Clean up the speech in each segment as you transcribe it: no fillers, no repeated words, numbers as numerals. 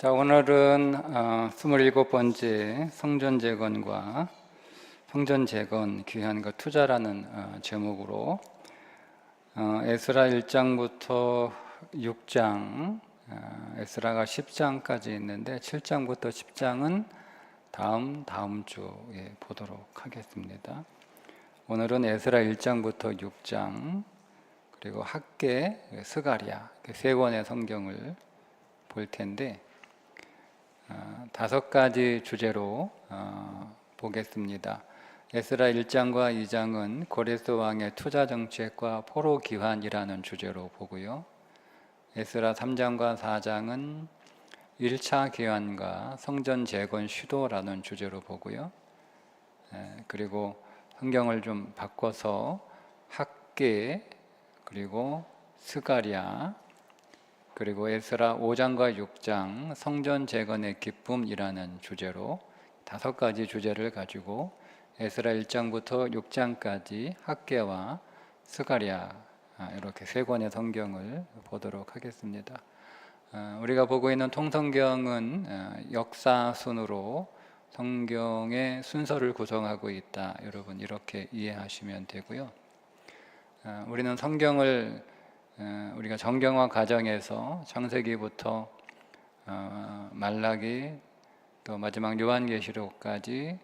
자, 오늘은 27번째 성전 재건과 성전 재건 귀한 것 투자라는 제목으로 에스라 1장부터 6장, 에스라가 10장까지 있는데 7장부터 10장은 다음 주에 보도록 하겠습니다. 오늘은 에스라 1장부터 6장 그리고 학개, 스가랴 세 권의 성경을 볼 텐데 5가지 주제로 보겠습니다. 에스라 1장과 2장은 고레스 왕의 투자 정책과 포로 기환이라는 주제로 보고요. 에스라 3장과 4장은 1차 기환과 성전 재건 시도라는 주제로 보고요. 그리고 성경을 좀 바꿔서 학개, 그리고 스가랴, 그리고 에스라 5장과 6장 성전 재건의 기쁨이라는 주제로 5가지 주제를 가지고 에스라 1장부터 6장까지 학개와 스가랴 이렇게 세 권의 성경을 보도록 하겠습니다. 우리가 보고 있는 통성경은 역사 순으로 성경의 순서를 구성하고 있다. 여러분 이렇게 이해하시면 되고요. 우리는 성경을 우리가 정경화 과정에서 창세기부터 말라기 또 마지막 요한계시록까지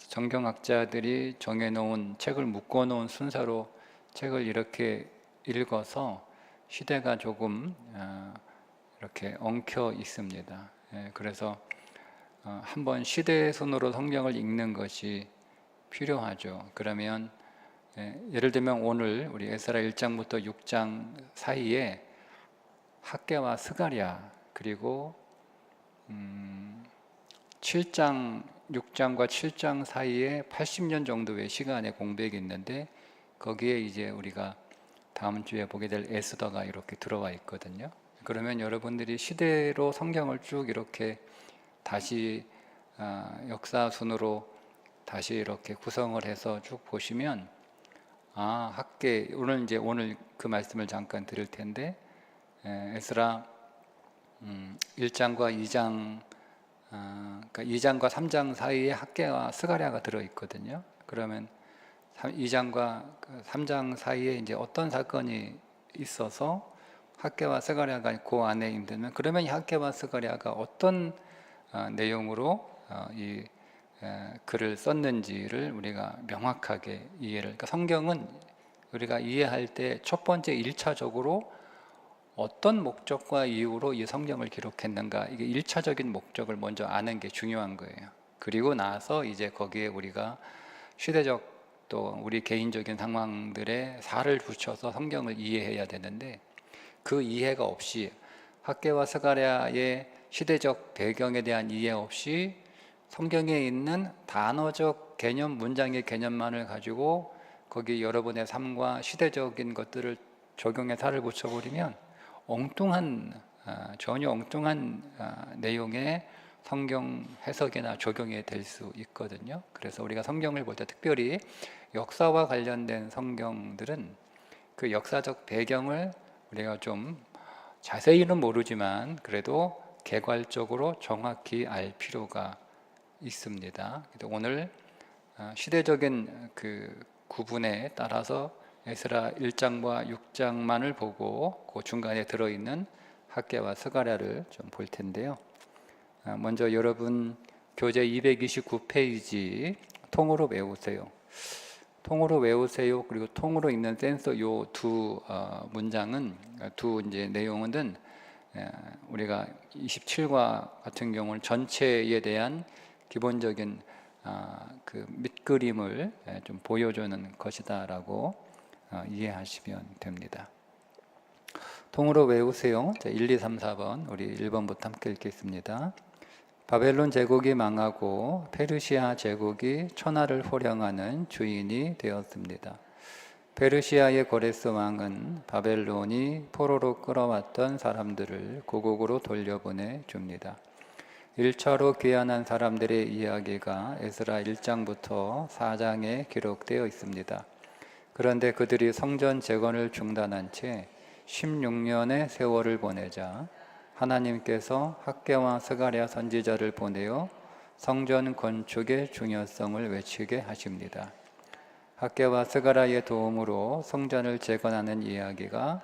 정경학자들이 정해놓은 책을 묶어놓은 순서로 책을 이렇게 읽어서 시대가 조금 이렇게 엉켜 있습니다. 그래서 한번 시대의 손으로 성경을 읽는 것이 필요하죠. 그러면 예를 들면 오늘 우리 에스라 1장부터 6장 사이에 학개와 스가랴 그리고 7장 6장과 7장 사이에 80년 정도의 시간의 공백이 있는데 거기에 이제 우리가 다음 주에 보게 될 에스더가 이렇게 들어와 있거든요. 그러면 여러분들이 시대로 성경을 쭉 이렇게 다시 역사 순으로 다시 이렇게 구성을 해서 쭉 보시면 학개 오늘 그 말씀을 잠깐 드릴 텐데 에스라 1장과 2장 그러니까 2장과 3장 사이에 학개와 스가랴가 들어 있거든요. 그러면 2장과 3장 사이에 이제 어떤 사건이 있어서 학개와 스가랴가 그 안에 있다면 그러면 이 학개와 스가랴가 어떤 내용으로 이 글을 썼는지를 우리가 명확하게 그러니까 성경은 우리가 이해할 때 첫 번째 1차적으로 어떤 목적과 이유로 이 성경을 기록했는가 이게 1차적인 목적을 먼저 아는 게 중요한 거예요. 그리고 나서 이제 거기에 우리가 시대적 또 우리 개인적인 상황들에 살을 붙여서 성경을 이해해야 되는데 그 이해가 없이 학개와 스가랴의 시대적 배경에 대한 이해 없이 성경에 있는 단어적 개념, 문장의 개념만을 가지고 거기 여러분의 삶과 시대적인 것들을 적용해 살을 붙여버리면 전혀 엉뚱한 내용의 성경 해석이나 적용이 될 수 있거든요. 그래서 우리가 성경을 볼 때 특별히 역사와 관련된 성경들은 그 역사적 배경을 우리가 좀 자세히는 모르지만 그래도 개괄적으로 정확히 알 필요가 있습니다. 오늘 시대적인 그 구분에 따라서 에스라 1장과 6장만을 보고 그 중간에 들어있는 학개와 스가랴를 좀 볼 텐데요. 먼저 여러분 교재 229페이지 통으로 외우세요. 통으로 외우세요. 그리고 통으로 읽는 센서 요 두 문장은 두 이제 내용은 우리가 27과 같은 경우는 전체에 대한 기본적인 그 밑그림을 좀 보여주는 것이다라고 이해하시면 됩니다. 통으로 외우세요. 1, 2, 3, 4번 우리 1번부터 함께 읽겠습니다. 바벨론 제국이 망하고 페르시아 제국이 천하를 호령하는 주인이 되었습니다. 페르시아의 고레스 왕은 바벨론이 포로로 끌어왔던 사람들을 고국으로 돌려보내 줍니다. 1차로 귀환한 사람들의 이야기가 에스라 1장부터 4장에 기록되어 있습니다. 그런데 그들이 성전 재건을 중단한 채 16년의 세월을 보내자 하나님께서 학개와 스가랴 선지자를 보내어 성전 건축의 중요성을 외치게 하십니다. 학개와 스가랴의 도움으로 성전을 재건하는 이야기가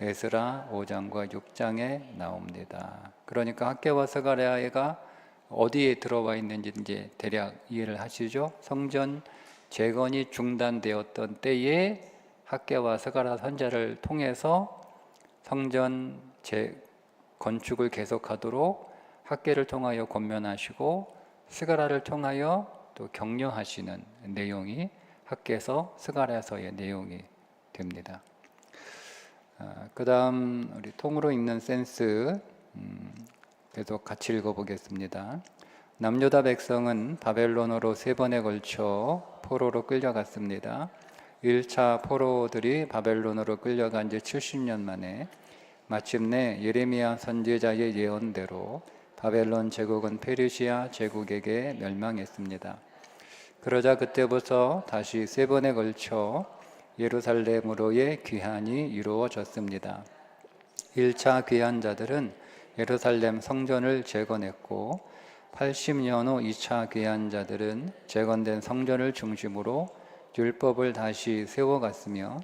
에스라 5장과 6장에 나옵니다. 그러니까 학개와 스가랴가 어디에 들어와 있는지 이제 대략 이해를 하시죠? 성전 재건이 중단되었던 때에 학개와 스가랴 선지자를 통해서 성전 건축을 계속하도록 학개를 통하여 권면하시고 스가랴를 통하여 또 격려하시는 내용이 학개서 스가랴서의 내용이 됩니다. 그 다음 우리 통으로 읽는 센스 계속 같이 읽어보겠습니다. 남유다 백성은 바벨론으로 3번에 걸쳐 포로로 끌려갔습니다. 1차 포로들이 바벨론으로 끌려간 지 70년 만에 마침내 예레미야 선지자의 예언대로 바벨론 제국은 페르시아 제국에게 멸망했습니다. 그러자 그때부터 다시 3번에 걸쳐 예루살렘으로의 귀환이 이루어졌습니다. 1차 귀환자들은 예루살렘 성전을 재건했고 80년 후 2차 귀환자들은 재건된 성전을 중심으로 율법을 다시 세워갔으며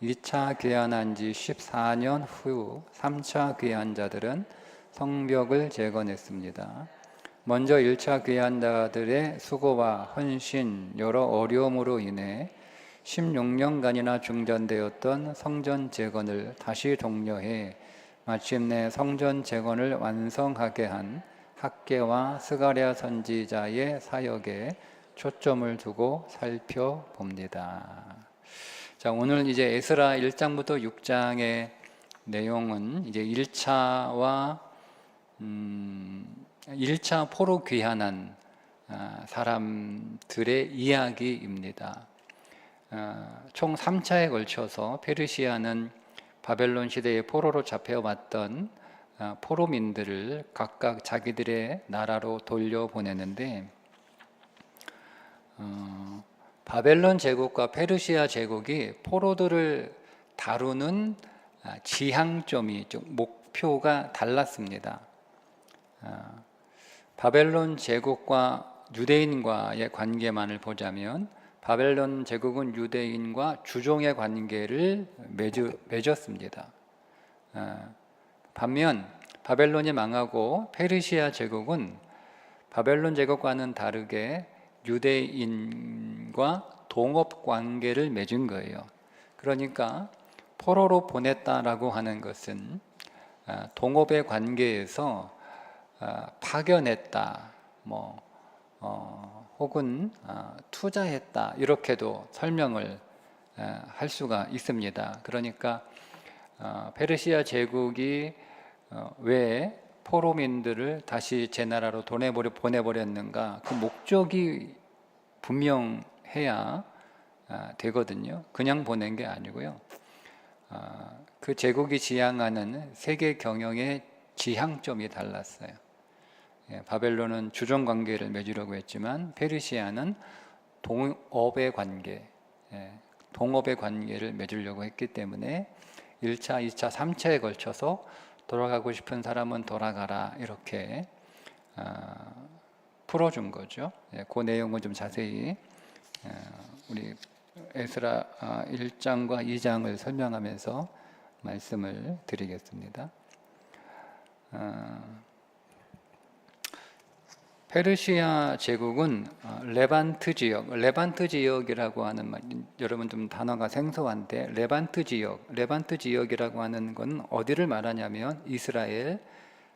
2차 귀환한 지 14년 후 3차 귀환자들은 성벽을 재건했습니다. 먼저 1차 귀환자들의 수고와 헌신, 여러 어려움으로 인해 16년간이나 중단되었던 성전 재건을 다시 독려해 마침내 성전 재건을 완성하게 한 학개와 스가랴 선지자의 사역에 초점을 두고 살펴봅니다. 자, 오늘 이제 에스라 1장부터 6장의 내용은 이제 1차 포로 귀환한 사람들의 이야기입니다. 총 3차에 걸쳐서 페르시아는 바벨론 시대에 포로로 잡혀왔던 포로민들을 각각 자기들의 나라로 돌려보내는데 바벨론 제국과 페르시아 제국이 포로들을 다루는 지향점이 좀 목표가 달랐습니다. 바벨론 제국과 유대인과의 관계만을 보자면 바벨론 제국은 유대인과 주종의 관계를 맺었습니다. 반면 바벨론이 망하고 페르시아 제국은 바벨론 제국과는 다르게 유대인과 동업 관계를 맺은 거예요. 그러니까 포로로 보냈다라고 하는 것은 동업의 관계에서 파견했다, 혹은 투자했다 이렇게도 설명을 할 수가 있습니다. 그러니까 페르시아 제국이 왜 포로민들을 다시 제 나라로 보내버렸는가, 그 목적이 분명해야 되거든요. 그냥 보낸 게 아니고요. 그 제국이 지향하는 세계 경영의 지향점이 달랐어요. 바벨론은 주종 관계를 맺으려고 했지만 페르시아는 동업의 관계를 맺으려고 했기 때문에 1차, 2차, 3차에 걸쳐서 돌아가고 싶은 사람은 돌아가라 이렇게 풀어준 거죠. 그 내용은 좀 자세히 우리 에스라 1장과 2장을 설명하면서 말씀을 드리겠습니다. 페르시아 제국은 레반트 지역이라고 하는 말, 여러분 좀 단어가 생소한데 레반트 지역이라고 하는 건 어디를 말하냐면 이스라엘,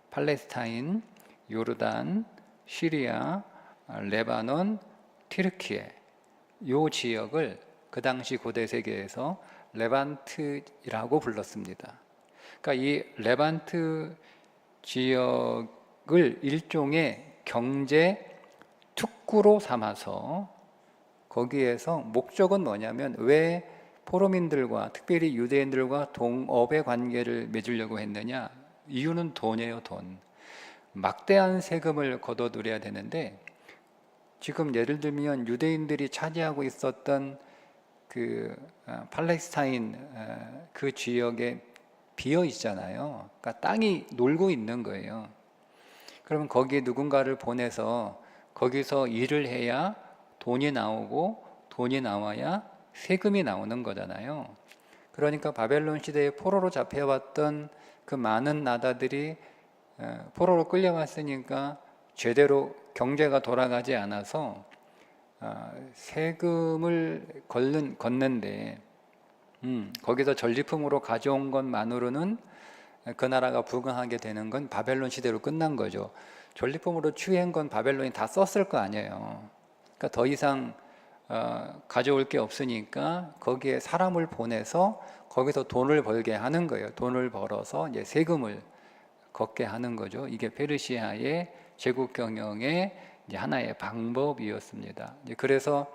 팔레스타인, 요르단, 시리아, 레바논, 튀르키예 요 지역을 그 당시 고대 세계에서 레반트라고 불렀습니다. 그러니까 이 레반트 지역을 일종의 경제 특구로 삼아서 거기에서 목적은 뭐냐면 왜 포로민들과 특별히 유대인들과 동업의 관계를 맺으려고 했느냐? 이유는 돈이에요, 돈. 막대한 세금을 걷어들여야 되는데 지금 예를 들면 유대인들이 차지하고 있었던 그 팔레스타인 그 지역의 비어 있잖아요. 그러니까 땅이 놀고 있는 거예요. 그러면 거기에 누군가를 보내서 거기서 일을 해야 돈이 나오고 돈이 나와야 세금이 나오는 거잖아요. 그러니까 바벨론 시대에 포로로 잡혀왔던 그 많은 나라들이 포로로 끌려갔으니까 제대로 경제가 돌아가지 않아서 세금을 걷는데 거기서 전리품으로 가져온 것만으로는 그 나라가 부강하게 되는 건 바벨론 시대로 끝난 거죠. 전리품으로 취한 건 바벨론이 다 썼을 거 아니에요. 그러니까 더 이상 가져올 게 없으니까 거기에 사람을 보내서 거기서 돈을 벌게 하는 거예요. 돈을 벌어서 이제 세금을 걷게 하는 거죠. 이게 페르시아의 제국 경영의 이제 하나의 방법이었습니다. 이제 그래서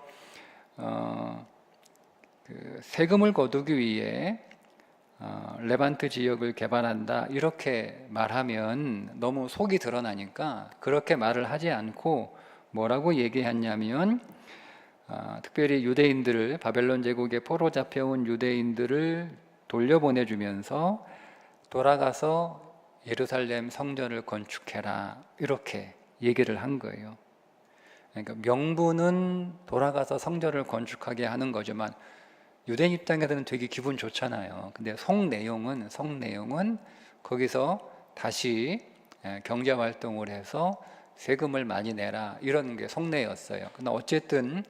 그 세금을 거두기 위해 레반트 지역을 개발한다 이렇게 말하면 너무 속이 드러나니까 그렇게 말을 하지 않고 뭐라고 얘기했냐면 특별히 유대인들을 바벨론 제국에 포로 잡혀온 유대인들을 돌려보내주면서 돌아가서 예루살렘 성전을 건축해라 이렇게 얘기를 한 거예요. 그러니까 명분은 돌아가서 성전을 건축하게 하는 거지만 유대인 입장에서는 되게 기분 좋잖아요. 근데 속 내용은 거기서 다시 경제 활동을 해서 세금을 많이 내라 이런 게 속내였어요. 근데 어쨌든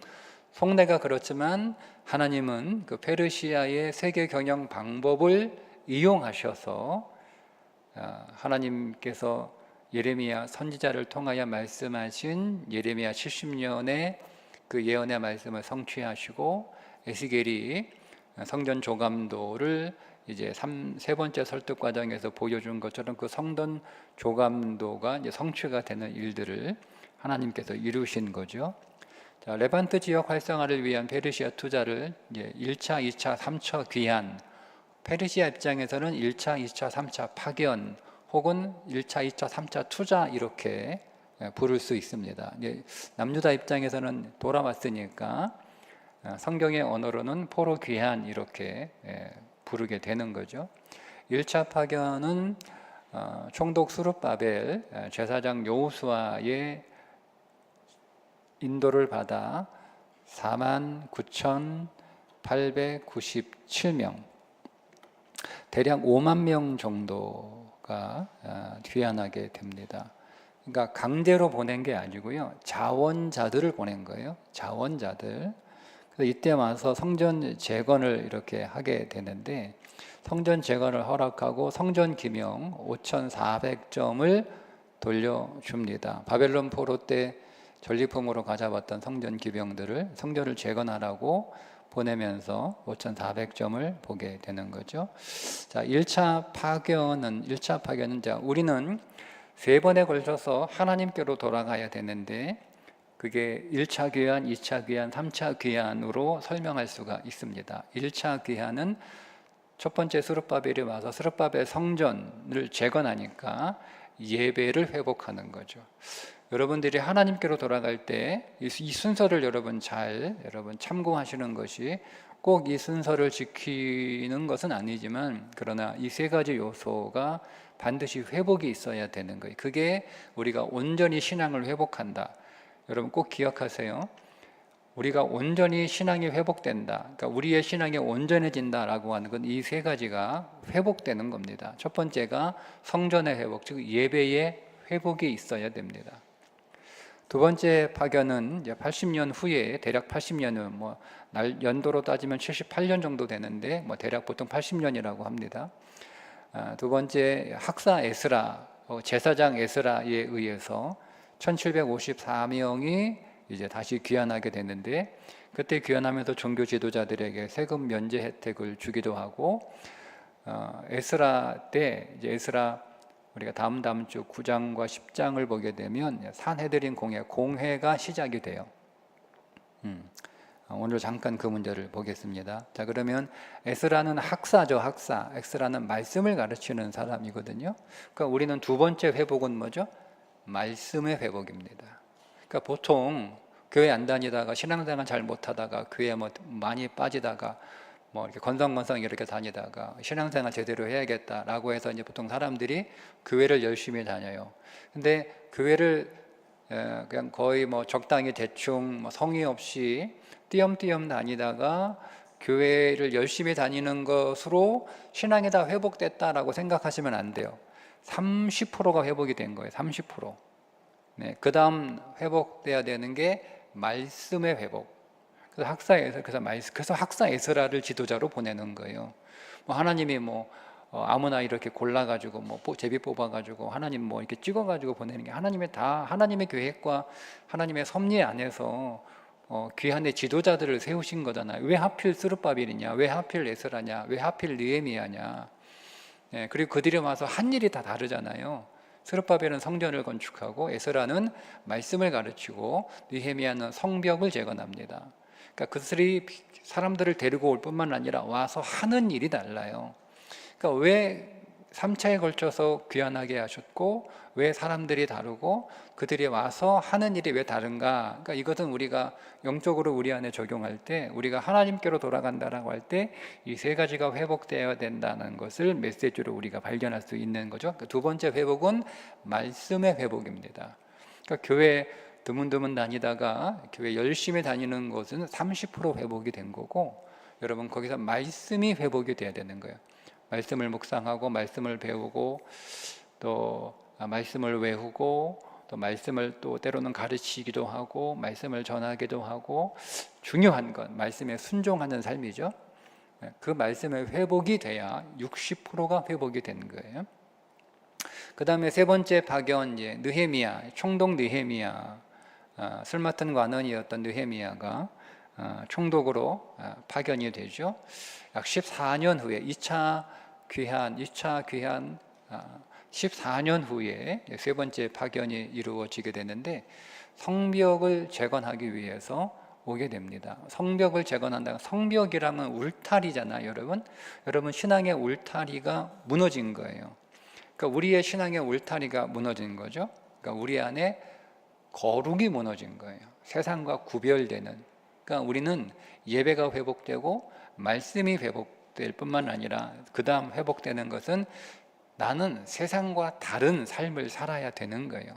속내가 그렇지만 하나님은 그 페르시아의 세계 경영 방법을 이용하셔서 하나님께서 예레미야 선지자를 통하여 말씀하신 예레미야 70년의 그 예언의 말씀을 성취하시고 에스겔이 성전 조감도를 이제 세 번째 설득 과정에서 보여준 것처럼 그 성전 조감도가 이제 성취가 되는 일들을 하나님께서 이루신 거죠. 자, 레반트 지역 활성화를 위한 페르시아 투자를 이제 1차, 2차, 3차 귀환, 페르시아 입장에서는 1차, 2차, 3차 파견 혹은 1차, 2차, 3차 투자 이렇게 부를 수 있습니다. 이제 남유다 입장에서는 돌아왔으니까 성경의 언어로는 포로 귀환 이렇게 부르게 되는 거죠. 1차 파견은 총독 수룹바벨 제사장 여호수아의 인도를 받아 49,897명 대략 5만 명 정도가 귀환하게 됩니다. 그러니까 강제로 보낸 게 아니고요. 자원자들을 보낸 거예요. 자원자들. 그래서 이때 와서 성전 재건을 이렇게 하게 되는데 성전 재건을 허락하고 성전 기명 5,400점을 돌려줍니다. 바벨론 포로 때 전리품으로 가져왔던 성전 기명들을 성전을 재건하라고 보내면서 5,400점을 보게 되는 거죠. 자, 1차 파견은 자, 우리는 세 번에 걸쳐서 하나님께로 돌아가야 되는데 그게 1차 귀환, 2차 귀환, 3차 귀환으로 설명할 수가 있습니다. 1차 귀환은 첫 번째 스룹바벨이 와서 스룹바벨 성전을 재건하니까 예배를 회복하는 거죠. 여러분들이 하나님께로 돌아갈 때 이 순서를 여러분 참고하시는 것이 꼭 이 순서를 지키는 것은 아니지만 그러나 이 세 가지 요소가 반드시 회복이 있어야 되는 거예요. 그게 우리가 온전히 신앙을 회복한다. 여러분 꼭 기억하세요. 우리가 온전히 신앙이 회복된다. 그러니까 우리의 신앙이 온전해진다라고 하는 건 이 세 가지가 회복되는 겁니다. 첫 번째가 성전의 회복, 즉 예배의 회복이 있어야 됩니다. 두 번째 파견은 이제 80년 후에 대략 80년 후 연도로 따지면 78년 정도 되는데 대략 보통 80년이라고 합니다. 두 번째 학사 에스라 제사장 에스라에 의해서 1754명이 이제 다시 귀환하게 되는데 그때 귀환하면서 종교 지도자들에게 세금 면제 혜택을 주기도 하고 에스라 때 이제 에스라 우리가 다음 주 9장과 10장을 보게 되면 산헤드린 공회가 시작이 돼요. 오늘 잠깐 그 문제를 보겠습니다. 자, 그러면 에스라는 학사죠, 학사. 에스라는 말씀을 가르치는 사람이거든요. 그러니까 우리는 두 번째 회복은 뭐죠? 말씀의 회복입니다. 그러니까 보통 교회 안 다니다가 신앙생활 잘 못하다가 교회 많이 빠지다가 뭐 이렇게 건성건성 이렇게 다니다가 신앙생활 제대로 해야겠다라고 해서 이제 보통 사람들이 교회를 열심히 다녀요. 근데 교회를 그냥 거의 뭐 적당히 대충 뭐 성의 없이 띄엄띄엄 다니다가 교회를 열심히 다니는 것으로 신앙이 다 회복됐다라고 생각하시면 안 돼요. 30%가 회복이 된 거예요. 30%. 네, 그 다음 회복돼야 되는 게 말씀의 회복. 그래서 학사 에스라를 지도자로 보내는 거예요. 뭐 하나님이 뭐 아무나 이렇게 골라가지고 뭐 제비 뽑아가지고 하나님 뭐 이렇게 찍어가지고 보내는 게 하나님의 계획과 하나님의 섭리 안에서 귀한의 지도자들을 세우신 거잖아요. 왜 하필 스룹바벨이냐? 왜 하필 에스라냐? 왜 하필 느헤미야냐? 예, 그리고 그들이 와서 한 일이 다 다르잖아요. 스룹바벨은 성전을 건축하고 에스라는 말씀을 가르치고 느헤미야는 성벽을 재건합니다. 그러니까 그들이 사람들을 데리고 올 뿐만 아니라 와서 하는 일이 달라요. 그러니까 왜 3차에 걸쳐서 귀환하게 하셨고 왜 사람들이 다르고 그들이 와서 하는 일이 왜 다른가? 그러니까 이것은 우리가 영적으로 우리 안에 적용할 때 우리가 하나님께로 돌아간다라고 할 때 이 세 가지가 회복되어야 된다는 것을 메시지로 우리가 발견할 수 있는 거죠. 두 번째 회복은 말씀의 회복입니다. 그러니까 교회 드문드문 다니다가 교회 열심히 다니는 것은 30% 회복이 된 거고 여러분 거기서 말씀이 회복이 돼야 되는 거예요. 말씀을 묵상하고 말씀을 배우고 또 말씀을 외우고 또 말씀을 또 때로는 가르치기도 하고 말씀을 전하기도 하고 중요한 건 말씀에 순종하는 삶이죠. 그 말씀의 회복이 돼야 60%가 회복이 된 거예요. 그 다음에 세 번째 파견 느헤미야, 총독 느헤미야, 술 맡은 관원이었던 느헤미야가 총독으로 파견이 되죠. 약 14년 후에 2차 귀환 14년 후에 세 번째 파견이 이루어지게 되는데 성벽을 재건하기 위해서 오게 됩니다. 성벽을 재건한다. 성벽이라면 울타리잖아요, 여러분. 여러분 신앙의 울타리가 무너진 거예요. 그러니까 우리의 신앙의 울타리가 무너진 거죠. 그러니까 우리 안에 거룩이 무너진 거예요. 세상과 구별되는. 그러니까 우리는 예배가 회복되고 말씀이 회복될 뿐만 아니라 그 다음 회복되는 것은 나는 세상과 다른 삶을 살아야 되는 거예요.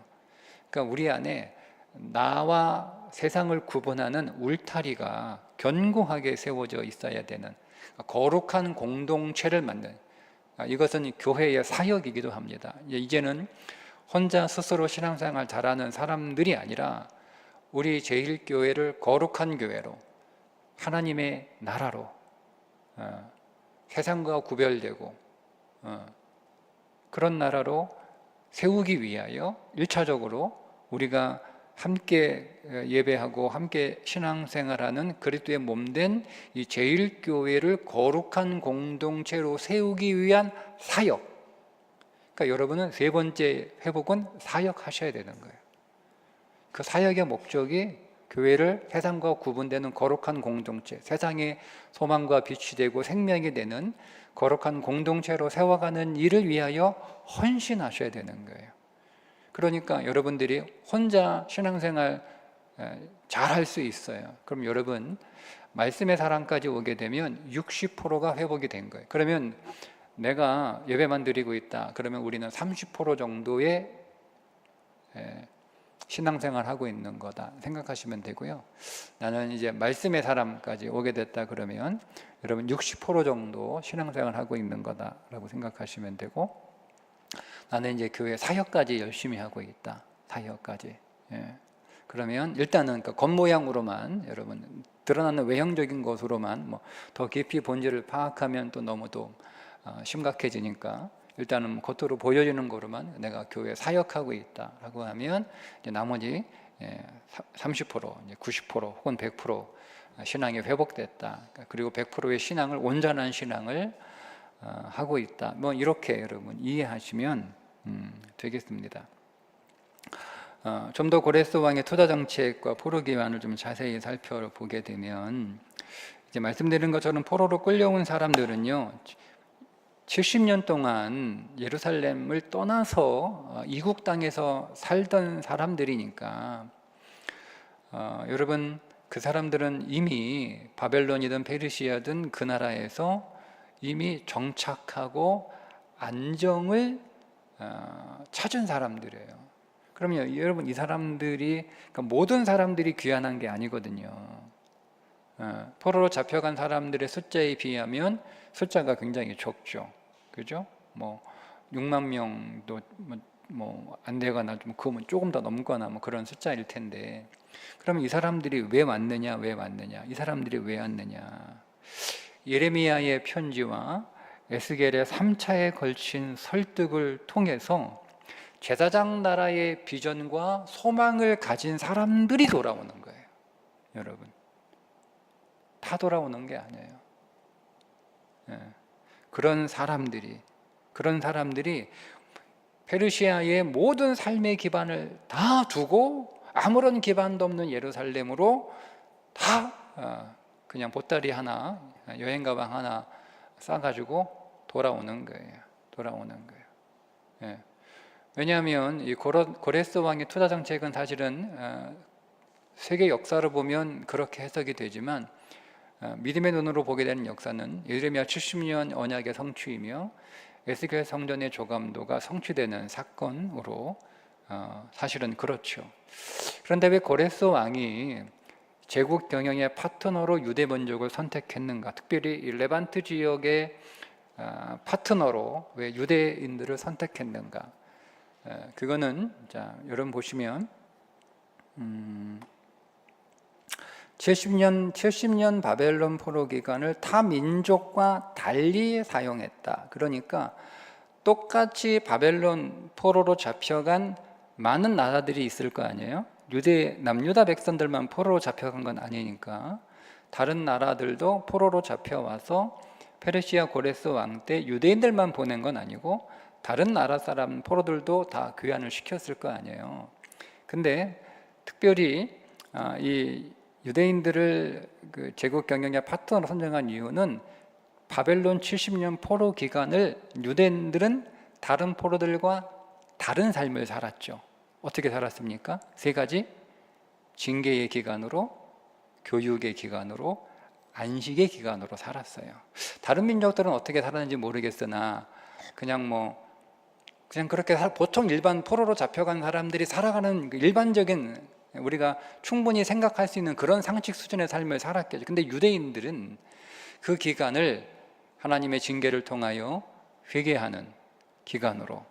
그러니까 우리 안에 나와 세상을 구분하는 울타리가 견고하게 세워져 있어야 되는 거룩한 공동체를 만든 이것은 교회의 사역이기도 합니다. 이제는 혼자 스스로 신앙생활 잘하는 사람들이 아니라 우리 제일교회를 거룩한 교회로 하나님의 나라로 세상과 구별되고 그런 나라로 세우기 위하여 1차적으로 우리가 함께 예배하고 함께 신앙생활하는 그리스도의 몸된 이 제일교회를 거룩한 공동체로 세우기 위한 사역. 그러니까 여러분은 세 번째 회복은 사역하셔야 되는 거예요. 그 사역의 목적이 교회를 세상과 구분되는 거룩한 공동체, 세상의 소망과 빛이 되고 생명이 되는 거룩한 공동체로 세워가는 일을 위하여 헌신하셔야 되는 거예요. 그러니까 여러분들이 혼자 신앙생활 잘 할 수 있어요. 그럼 여러분 말씀의 사랑까지 오게 되면 60%가 회복이 된 거예요. 그러면 내가 예배만 드리고 있다. 그러면 우리는 30% 정도의 신앙생활 하고 있는 거다 생각하시면 되고요. 나는 이제 말씀의 사람까지 오게 됐다 그러면 여러분 60% 정도 신앙생활 하고 있는 거다라고 생각하시면 되고 나는 이제 교회 사역까지 열심히 하고 있다. 사역까지. 그러면 일단은 그 겉모양으로만 여러분 드러나는 외형적인 것으로만 뭐 더 깊이 본질을 파악하면 또 너무 또 심각해지니까 일단은 겉으로 보여지는 거로만 내가 교회 사역하고 있다라고 하면 이제 나머지 30%, 이제 90% 혹은 100% 신앙이 회복됐다. 그리고 100%의 신앙을 온전한 신앙을 하고 있다. 뭐 이렇게 여러분 이해하시면 되겠습니다. 좀 더 고레스 왕의 투자 정책과 포로 기환을 좀 자세히 살펴보게 되면 이제 말씀드린 것처럼 포로로 끌려온 사람들은요 70년 동안 예루살렘을 떠나서 이국 땅에서 살던 사람들이니까 여러분 그 사람들은 이미 바벨론이든 페르시아든 그 나라에서 이미 정착하고 안정을 찾은 사람들이에요. 그러면 여러분, 이 사람들이, 그러니까 모든 사람들이 귀환한 게 아니거든요. 포로로 잡혀간 사람들의 숫자에 비하면 숫자가 굉장히 적죠. 그죠? 뭐 6만 명도 뭐 안 되거나 좀 그거면 조금 더 넘거나 뭐 그런 숫자일 텐데, 그러면 이 사람들이 왜 왔느냐? 왜 왔느냐? 이 사람들이 왜 왔느냐? 예레미야의 편지와 에스겔의 3차에 걸친 설득을 통해서 제사장 나라의 비전과 소망을 가진 사람들이 돌아오는 거예요. 여러분, 다 돌아오는 게 아니에요. 그런 사람들이 페르시아의 모든 삶의 기반을 다 두고 아무런 기반도 없는 예루살렘으로 다 그냥 보따리 하나, 여행 가방 하나 싸가지고 돌아오는 거예요. 왜냐하면 이 고레스 왕의 투자 정책은 사실은 세계 역사를 보면 그렇게 해석이 되지만, 믿음의 눈으로 보게 되는 역사는 예레미야 70년 언약의 성취이며 에스겔 성전의 조감도가 성취되는 사건으로 사실은 그렇죠. 그런데 왜 고레스 왕이 제국 경영의 파트너로 유대 민족을 선택했는가? 특별히 이 레반트 지역의 파트너로 왜 유대인들을 선택했는가? 그거는 자, 여러분 보시면 70년 바벨론 포로 기간을 타 민족과 달리 사용했다. 그러니까 똑같이 바벨론 포로로 잡혀간 많은 나라들이 있을 거 아니에요? 남유다 백성들만 포로로 잡혀간 건 아니니까 다른 나라들도 포로로 잡혀와서 페르시아 고레스 왕 때 유대인들만 보낸 건 아니고 다른 나라 사람 포로들도 다 귀환을 시켰을 거 아니에요. 근데 특별히 이 유대인들을 그 제국 경영의 파트너로 선정한 이유는 바벨론 70년 포로 기간을 유대인들은 다른 포로들과 다른 삶을 살았죠. 어떻게 살았습니까? 세 가지: 징계의 기간으로, 교육의 기간으로, 안식의 기간으로 살았어요. 다른 민족들은 어떻게 살았는지 모르겠으나 그냥 그렇게 보통 일반 포로로 잡혀간 사람들이 살아가는 일반적인, 우리가 충분히 생각할 수 있는 그런 상식 수준의 삶을 살았겠죠. 근데 유대인들은 그 기간을 하나님의 징계를 통하여 회개하는 기간으로,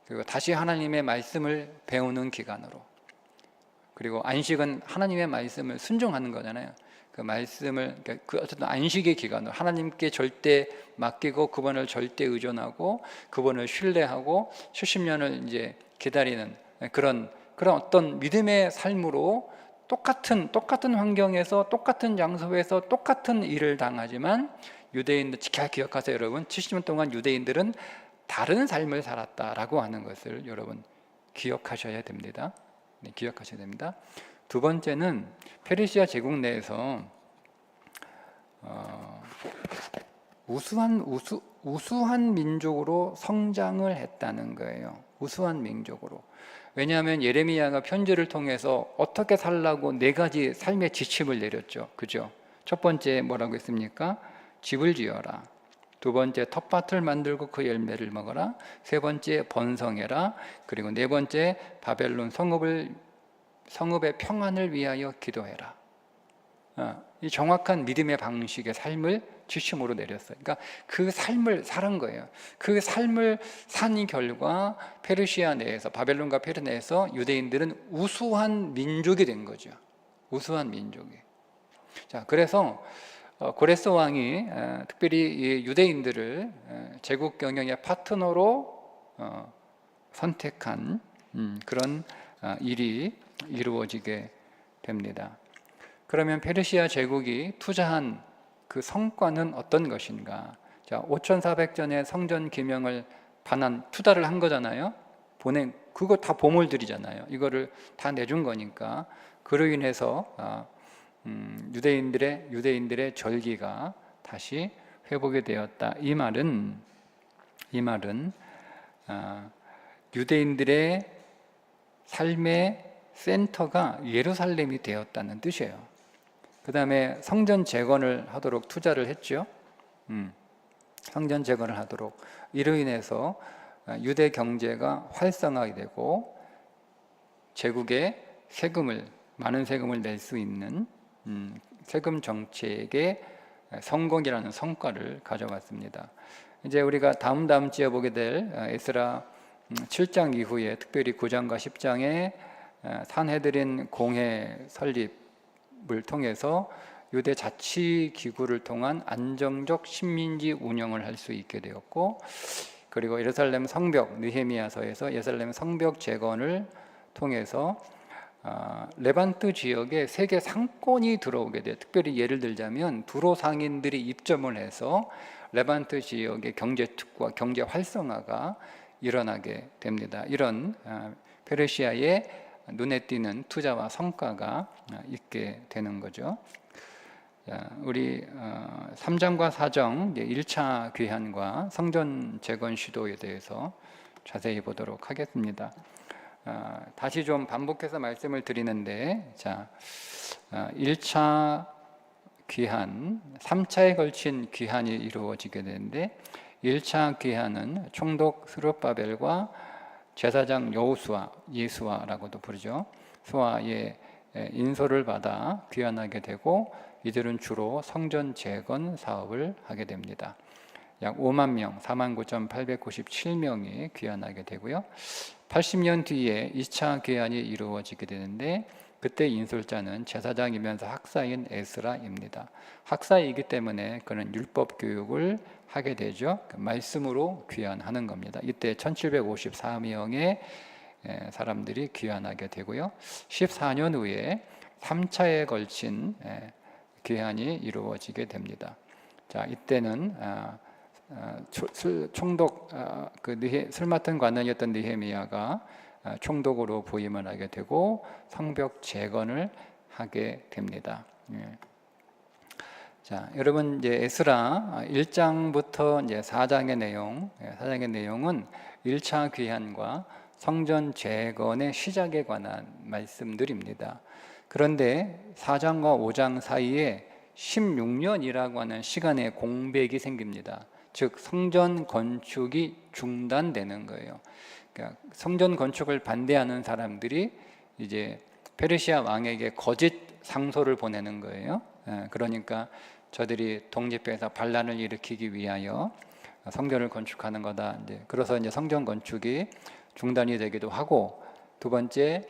그리고 다시 하나님의 말씀을 배우는 기간으로, 그리고 안식은 하나님의 말씀을 순종하는 거잖아요. 그 말씀을, 어쨌든 안식의 기간으로 하나님께 절대 맡기고 그분을 절대 의존하고 그분을 신뢰하고 70년을 이제 기다리는 그런 어떤 믿음의 삶으로 똑같은 환경에서 똑같은 장소에서 똑같은 일을 당하지만 유대인들, 잘 기억하세요 여러분. 70년 동안 유대인들은 다른 삶을 살았다라고 하는 것을 여러분 기억하셔야 됩니다. 네, 기억하셔야 됩니다. 두 번째는 페르시아 제국 내에서 우수한 민족으로 성장을 했다는 거예요. 우수한 민족으로. 왜냐하면 예레미야가 편지를 통해서 어떻게 살라고 네 가지 삶의 지침을 내렸죠. 그죠? 첫 번째 뭐라고 했습니까? 집을 지어라. 두 번째, 텃밭을 만들고 그 열매를 먹어라. 세 번째, 번성해라. 그리고 네 번째, 바벨론 성읍의 평안을 위하여 기도해라. 이 정확한 믿음의 방식의 삶을 지침으로 내렸어요. 그러니까 그 삶을 살은 거예요. 그 삶을 산 결과 페르시아 내에서, 바벨론과 페르 내에서 유대인들은 우수한 민족이 된 거죠. 우수한 민족이. 자, 그래서 고레스 왕이 특별히 유대인들을 제국 경영의 파트너로 선택한 그런 일이 이루어지게 됩니다. 그러면 페르시아 제국이 투자한 그 성과는 어떤 것인가? 자, 5400전의 성전 기명을 투자를 한 거잖아요. 그거 다 보물들이잖아요. 이거를 다 내준 거니까 그로 인해서 유대인들의 절기가 다시 회복이 되었다. 이 말은 유대인들의 삶의 센터가 예루살렘이 되었다는 뜻이에요. 그 다음에 성전 재건을 하도록 투자를 했죠. 성전 재건을 하도록. 이로 인해서 유대 경제가 활성화가 되고 제국에 많은 세금을 낼 수 있는 세금 정책의 성공이라는 성과를 가져왔습니다. 이제 우리가 다음 주에 보게 될 에스라 7장 이후에 특별히 9장과 10장에 산헤드린 공회 설립을 통해서 유대 자치기구를 통한 안정적 식민지 운영을 할 수 있게 되었고, 그리고 예루살렘 성벽, 느헤미야서에서 예루살렘 성벽 재건을 통해서 레반트 지역에 세계 상권이 들어오게 돼요. 특별히 예를 들자면 두로 상인들이 입점을 해서 레반트 지역의 경제 특구와 경제 활성화가 일어나게 됩니다. 이런 페르시아의 눈에 띄는 투자와 성과가 있게 되는 거죠. 우리 3장과 4장 1차 귀환과 성전 재건 시도에 대해서 자세히 보도록 하겠습니다. 다시 좀 반복해서 말씀을 드리는데, 1차 귀환, 3차에 걸친 귀환이 이루어지게 되는데, 1차 귀환은 총독 스룹바벨과 제사장 여호수아, 예수아라고도 부르죠. 수아의 인솔을 받아 귀환하게 되고, 이들은 주로 성전 재건 사업을 하게 됩니다. 약 5만 명, 49,897명이 귀환하게 되고요. 80년 뒤에 2차 귀환이 이루어지게 되는데, 그때 인솔자는 제사장이면서 학사인 에스라입니다. 학사이기 때문에 그는 율법 교육을 하게 되죠. 말씀으로 귀환하는 겁니다. 이때 1754명의 사람들이 귀환하게 되고요. 14년 후에 3차에 걸친 귀환이 이루어지게 됩니다. 이때는 총독, 술 맡은 관원이었던 느헤미야가 총독으로 부임을 하게 되고 성벽 재건을 하게 됩니다. 여러분, 이제 에스라 1장부터 이제 4장의 내용은 1차 귀환과 성전 재건의 시작에 관한 말씀들입니다. 그런데 4장과 5장 사이에 16년이라고 하는 시간의 공백이 생깁니다. 즉 성전 건축이 중단되는 거예요. 그러니까 성전 건축을 반대하는 사람들이 이제 페르시아 왕에게 거짓 상소를 보내는 거예요. 그러니까 저들이 독립해서 반란을 일으키기 위하여 성전을 건축하는 거다. 그래서 이제 성전 건축이 중단이 되기도 하고, 두 번째,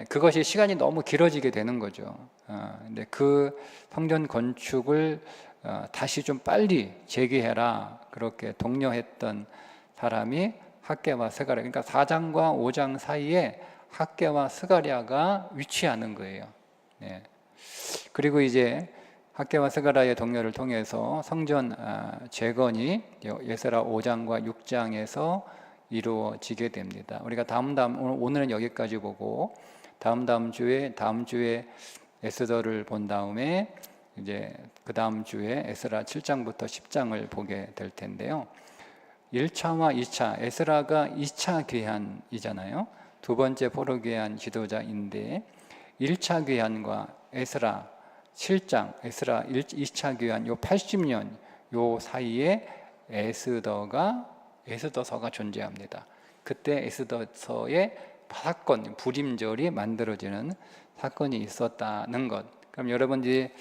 그것이 시간이 너무 길어지게 되는 거죠. 근데 그 성전 건축을 다시 좀 빨리 재개해라, 그렇게 독려했던 사람이 학개와 스가랴. 그러니까 4장과 5장 사이에 학개와 스가랴가 위치하는 거예요. 그리고 이제 학개와 스가랴의 동료를 통해서 성전 재건이 에스라 5장과 6장에서 이루어지게 됩니다. 우리가 오늘은 여기까지 보고 다음 주에 에스더를 본 다음에 이제 그 다음 주에 에스라 7장부터 10장을 보게 될 텐데요. 1차와 2차, 에스라가 2차 귀환이잖아요. 두 번째 포로 귀환 지도자인데 1차 귀환과 에스라 7장, 에스라 2차 귀환 요 80년 요 사이에 에스더서가 존재합니다. 그때 에스더서의 사건, 불임절이 만들어지는 사건이 있었다는 것. 그럼 여러분들이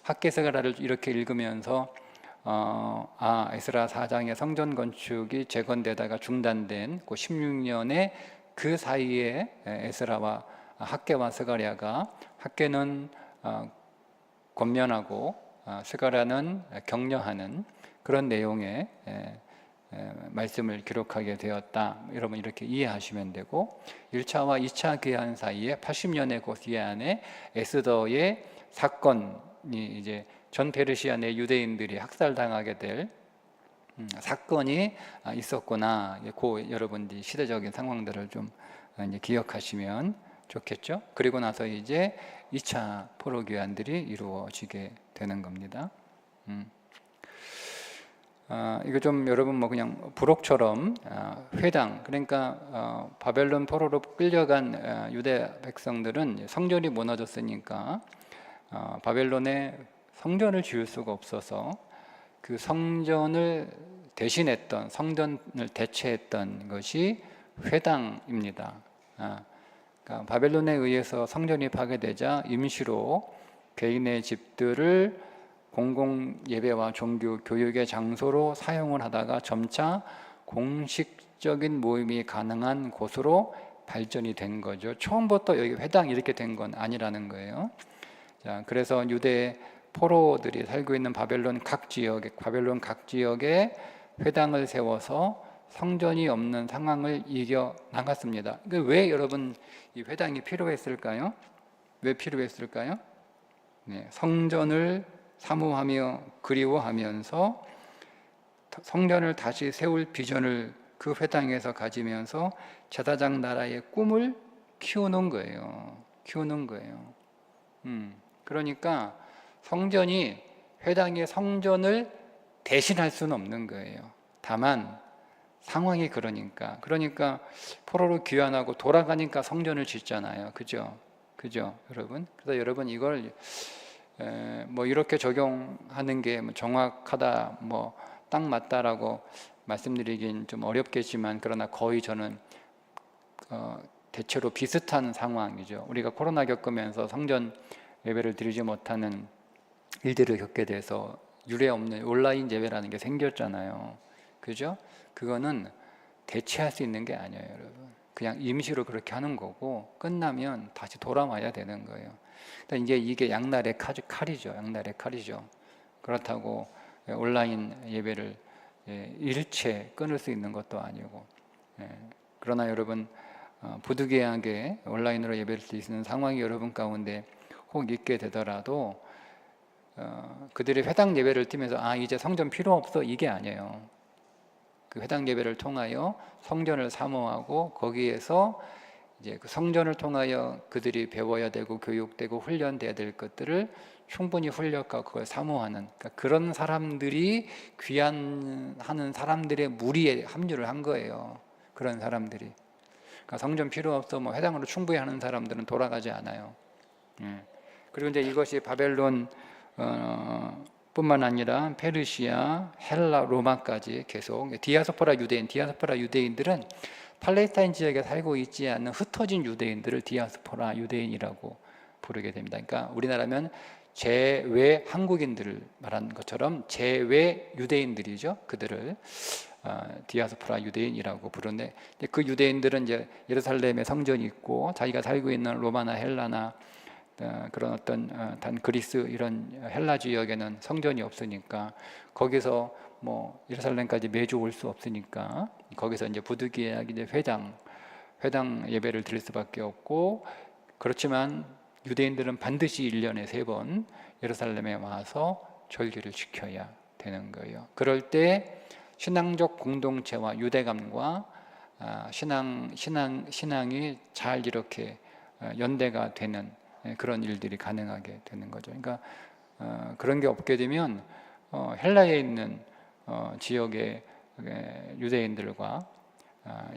학개스가랴를 이렇게 읽으면서 에스라 4장의 성전 건축이 재건되다가 중단된 그 16년에 그 사이에 에스라와 학개와 스가랴가, 학개는 권면하고 스가랴는 격려하는 그런 내용의 말씀을 기록하게 되었다. 여러분 이렇게 이해하시면 되고, 1차와 2차 귀환 사이에 80년의 그 귀환에 에스더의 사건이 이제 전 페르시아 내 유대인들이 학살당하게 될 사건이 있었구나. 그 여러분들이 시대적인 상황들을 좀 이제 기억하시면 좋겠죠. 그리고 나서 이제 2차 포로 귀환들이 이루어지게 되는 겁니다. 이거 좀 여러분 뭐 그냥 부록처럼 회당, 그러니까 바벨론 포로로 끌려간 유대 백성들은 성전이 무너졌으니까 바벨론에 성전을 지을 수가 없어서 그 성전을 대신했던, 성전을 대체했던 것이 회당입니다. 그러니까 바벨론에 의해서 성전이 파괴되자 임시로 개인의 집들을 공공 예배와 종교 교육의 장소로 사용을 하다가 점차 공식적인 모임이 가능한 곳으로 발전이 된 거죠. 처음부터 여기 회당 이렇게 된 건 아니라는 거예요. 자, 그래서 유대 포로들이 살고 있는 바벨론 각 지역에 회당을 세워서 성전이 없는 상황을 이겨 나갔습니다. 왜 여러분 이 회당이 필요했을까요? 왜 필요했을까요? 네, 성전을 사모하며 그리워하면서 성전을 다시 세울 비전을 그 회당에서 가지면서 제사장 나라의 꿈을 키우는 거예요. 그러니까 성전이 회당의 성전을 대신할 수는 없는 거예요. 다만 상황이 그러니까 포로로 귀환하고 돌아가니까 성전을 짓잖아요. 그죠 여러분? 그래서 여러분 이걸 뭐 이렇게 적용하는 게 정확하다, 뭐 딱 맞다라고 말씀드리긴 좀 어렵겠지만, 그러나 거의 저는 대체로 비슷한 상황이죠. 우리가 코로나 겪으면서 성전 예배를 드리지 못하는 일들을 겪게 돼서 유례 없는 온라인 예배라는 게 생겼잖아요. 그죠? 그거는 대체할 수 있는 게 아니에요, 여러분. 그냥 임시로 그렇게 하는 거고 끝나면 다시 돌아와야 되는 거예요. 이게 양날의 칼이죠. 그렇다고 온라인 예배를 일체 끊을 수 있는 것도 아니고, 그러나 여러분 부득이하게 온라인으로 예배를 드릴 수 있는 상황이 여러분 가운데 혹 있게 되더라도 그들이 회당 예배를 드리면서 이제 성전 필요 없어, 이게 아니에요. 그 회당 예배를 통하여 성전을 사모하고 거기에서 이제 그 성전을 통하여 그들이 배워야 되고 교육되고 훈련돼야 될 것들을 충분히 훈련하고 그걸 사모하는, 그러니까 그런 사람들이 귀환하는 사람들의 무리에 합류를 한 거예요. 그런 사람들이. 그러니까 성전 필요 없어, 뭐 회당으로 충분히 하는 사람들은 돌아가지 않아요. 그리고 이제 이것이 바벨론 뿐만 아니라 페르시아, 헬라, 로마까지 계속 디아스포라 유대인들은 팔레스타인 지역에 살고 있지 않는 흩어진 유대인들을 디아스포라 유대인이라고 부르게 됩니다. 그러니까 우리나라면 제외 한국인들을 말하는 것처럼 제외 유대인들이죠. 그들을 디아스포라 유대인이라고 부르는데, 그 유대인들은 이제 예루살렘에 성전이 있고 자기가 살고 있는 로마나 헬라나 그런 어떤 단 그리스 이런 헬라 지역에는 성전이 없으니까 거기서 뭐 예루살렘까지 매주 올 수 없으니까 거기서 이제 부득이하게 이제 회당 예배를 드릴 수밖에 없고, 그렇지만 유대인들은 반드시 1년에 3번 예루살렘에 와서 절기를 지켜야 되는 거예요. 그럴 때 신앙적 공동체와 유대감과 신앙이 잘 이렇게 연대가 되는 그런 일들이 가능하게 되는 거죠. 그러니까 그런 게 없게 되면 헬라에 있는 지역의 유대인들과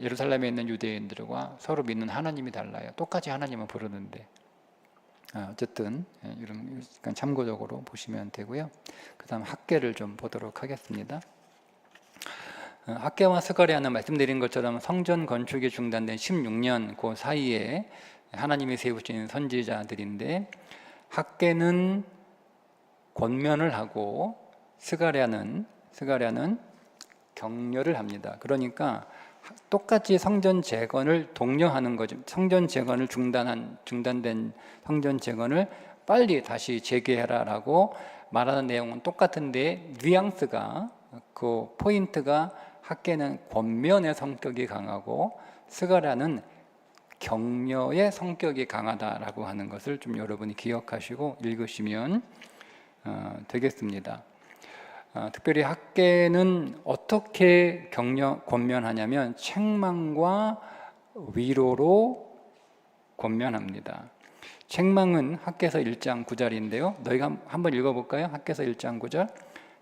예루살렘에 있는 유대인들과 서로 믿는 하나님이 달라요. 똑같이 하나님을 부르는데, 어쨌든 이런 참고적으로 보시면 되고요. 그 다음 학계를 좀 보도록 하겠습니다. 학계와 스가랴는 말씀드린 것처럼 성전 건축이 중단된 16년 그 사이에 하나님이 세우신 선지자들인데, 학계는 권면을 하고 스가랴는 격려를 합니다. 그러니까 똑같이 성전 재건을 독려하는 거죠. 성전 재건을 중단된 성전 재건을 빨리 다시 재개해라라고 말하는 내용은 똑같은데, 뉘앙스가, 그 포인트가 학계는 권면의 성격이 강하고 스가랴는 격려의 성격이 강하다라고 하는 것을 좀 여러분이 기억하시고 읽으시면 되겠습니다. 특별히 학계는 어떻게 권면하냐면 책망과 위로로 권면합니다. 책망은 학계서 1장 9절인데요. 너희가 한번 읽어볼까요? 학계서 1장 9절.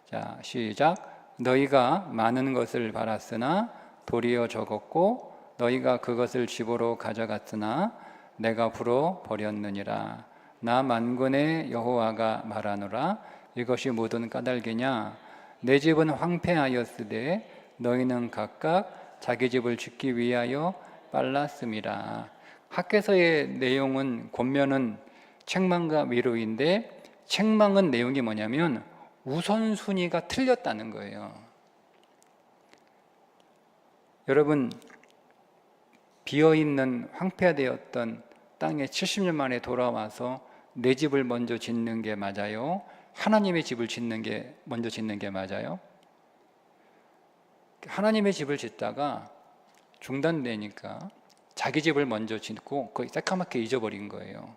자, 시작. 너희가 많은 것을 바랐으나 도리어 적었고 너희가 그것을 집으로 가져갔으나 내가 불어 버렸느니라. 나 만군의 여호와가 말하노라. 이것이 모든 까닭이냐? 내 집은 황폐하였으되 너희는 각각 자기 집을 짓기 위하여 빨랐음이라. 학개서의 내용은 권면은 책망과 위로인데, 책망은 내용이 뭐냐면 우선순위가 틀렸다는 거예요. 여러분, 비어있는 황폐되었던 땅에 70년 만에 돌아와서 내 집을 먼저 짓는 게 맞아요? 하나님의 집을 짓는 게 먼저 짓는 게 맞아요? 하나님의 집을 짓다가 중단되니까 자기 집을 먼저 짓고 거의 새까맣게 잊어버린 거예요.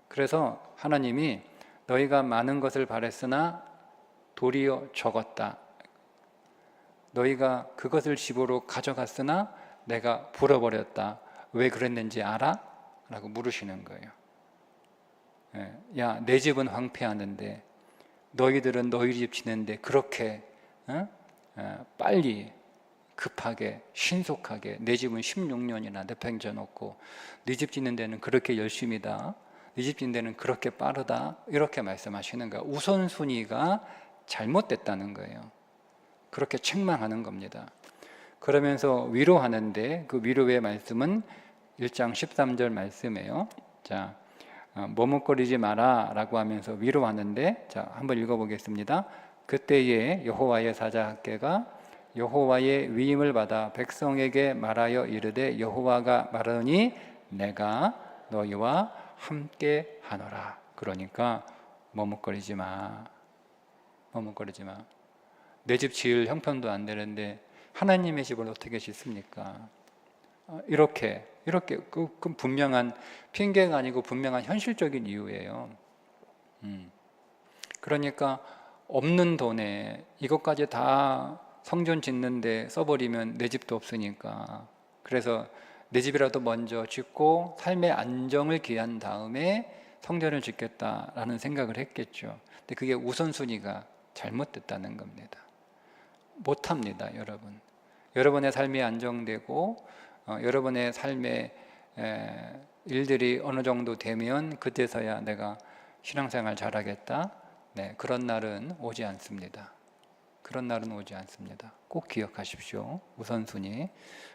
그래서 하나님이 너희가 많은 것을 바랬으나 도리어 적었다. 너희가 그것을 집으로 가져갔으나 내가 불어버렸다. 왜 그랬는지 알아? 라고 물으시는 거예요. 야, 내 집은 황폐하는데 너희들은 너희 집 짓는데 그렇게 빨리 급하게 신속하게, 내 집은 16년이나 내팽겨놓고 네 집 짓는 데는 그렇게 열심이다, 네 집 짓는 데는 그렇게 빠르다, 이렇게 말씀하시는 거예요. 우선순위가 잘못됐다는 거예요. 그렇게 책망하는 겁니다. 그러면서 위로하는데 그 위로의 말씀은 1장 13절 말씀이에요. 자, 머뭇거리지 마라 라고 하면서 위로하는데, 자, 한번 읽어보겠습니다. 그때에 여호와의 사자 학개가 여호와의 위임을 받아 백성에게 말하여 이르되 여호와가 말하니 내가 너희와 함께 하노라. 그러니까 머뭇거리지 마. 머뭇거리지 마. 내 집 지을 형편도 안 되는데 하나님의 집을 어떻게 짓습니까? 이렇게 그 분명한 핑계가 아니고 분명한 현실적인 이유예요. 그러니까 없는 돈에 이것까지 다 성전 짓는데 써버리면 내 집도 없으니까, 그래서 내 집이라도 먼저 짓고 삶의 안정을 기한 다음에 성전을 짓겠다라는 생각을 했겠죠. 근데 그게 우선순위가 잘못됐다는 겁니다. 못합니다, 여러분. 여러분의 삶이 안정되고 여러분의 삶의 일들이 어느 정도 되면 그때서야 내가 신앙생활 잘하겠다, 네, 그런 날은 오지 않습니다. 그런 날은 오지 않습니다. 꼭 기억하십시오. 우선순위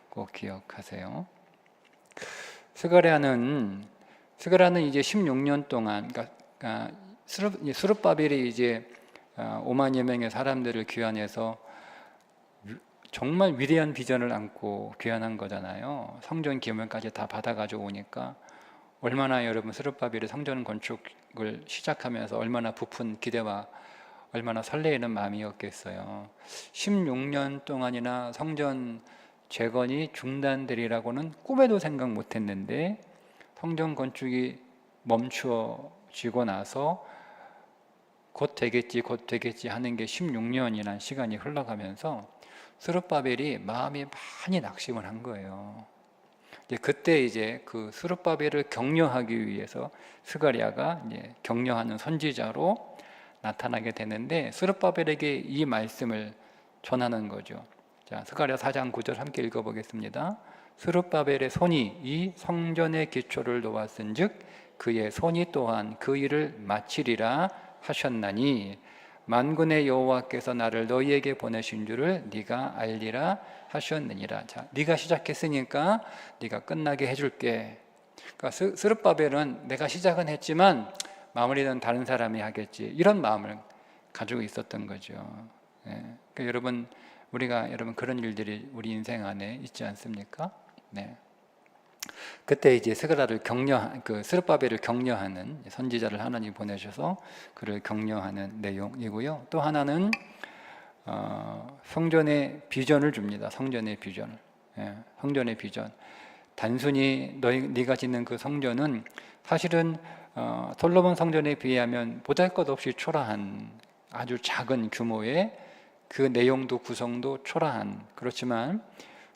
꼭 기억하세요. 스가랴는 이제 16년 동안, 그러니까 스룹바벨이 이제 5만여 명의 사람들을 귀환해서 정말 위대한 비전을 안고 귀환한 거잖아요. 성전 기물까지 다 받아가지고 오니까 얼마나 여러분 스룹바벨이 성전 건축을 시작하면서 얼마나 부푼 기대와 얼마나 설레이는 마음이었겠어요. 16년 동안이나 성전 재건이 중단되리라고는 꿈에도 생각 못했는데 성전 건축이 멈추어지고 나서 곧 되겠지 하는 게 16년이나 시간이 흘러가면서 스룹바벨이 마음이 많이 낙심을 한 거예요. 그때 이제 그 스룹바벨을 격려하기 위해서 스가랴가 이제 격려하는 선지자로 나타나게 되는데, 스룹바벨에게 이 말씀을 전하는 거죠. 자, 스가랴 4장 9절 함께 읽어보겠습니다. 스룹바벨의 손이 이 성전의 기초를 놓았은즉 그의 손이 또한 그 일을 마치리라 하셨나니 만군의 여호와께서 나를 너희에게 보내신 줄을 네가 알리라 하셨느니라. 자, 네가 시작했으니까 네가 끝나게 해줄게. 그러니까 스룹바벨은 내가 시작은 했지만 마무리는 다른 사람이 하겠지, 이런 마음을 가지고 있었던 거죠. 그러니까 여러분 그런 일들이 우리 인생 안에 있지 않습니까? 네. 그때 이제 스룹바벨을 격려하는 선지자를 하나님 보내셔서 그를 격려하는 내용이고요. 또 하나는 성전의 비전을 줍니다. 성전의 비전을. 성전의 비전. 단순히 네가 짓는 그 성전은 사실은 솔로몬 성전에 비하면 보잘것없이 초라한 아주 작은 규모의, 그 내용도 구성도 초라한, 그렇지만